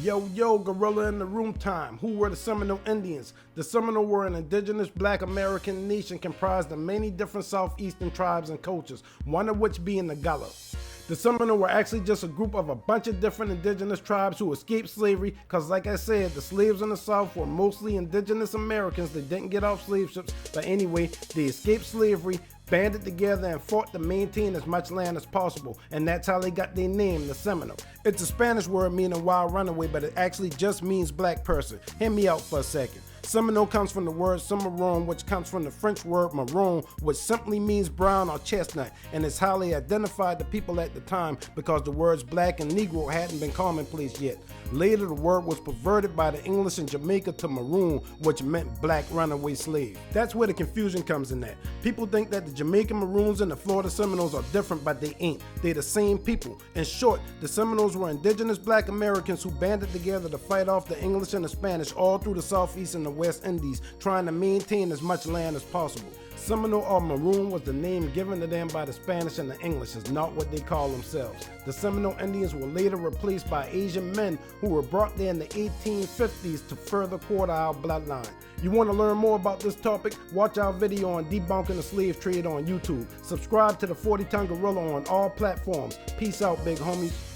Yo, gorilla in the room time. Who were the Seminole Indians? The Seminole were an indigenous black American nation comprised of many different southeastern tribes and cultures, one of which being the Gullah. The Seminole were actually just a group of a bunch of different indigenous tribes who escaped slavery because, like I said, the slaves in the South were mostly indigenous Americans that didn't get off slave ships, but anyway, they escaped slavery, banded together and fought to maintain as much land as possible, and that's how they got their name, the Seminole. It's a Spanish word meaning wild runaway, but it actually just means black person. Hear me out for a second. Seminole comes from the word cimarron, which comes from the French word marron, which simply means brown or chestnut, and is how they identified the people at the time because the words black and Negro hadn't been commonplace yet. Later, the word was perverted by the English in Jamaica to maroon, which meant black runaway slave. That's where the confusion comes in at. People think that the Jamaican Maroons and the Florida Seminoles are different, but they ain't. They're the same people. In short, the Seminoles were indigenous black Americans who banded together to fight off the English and the Spanish all through the Southeast and the West Indies, trying to maintain as much land as possible. Seminole or Maroon was the name given to them by the Spanish and the English, is not what they call themselves. The Seminole Indians were later replaced by Asian men who were brought there in the 1850s to further quarter our bloodline. You want to learn more about this topic? Watch our video on debunking the slave trade on YouTube. Subscribe to the 40 Ton Gorilla on all platforms. Peace out, big homies.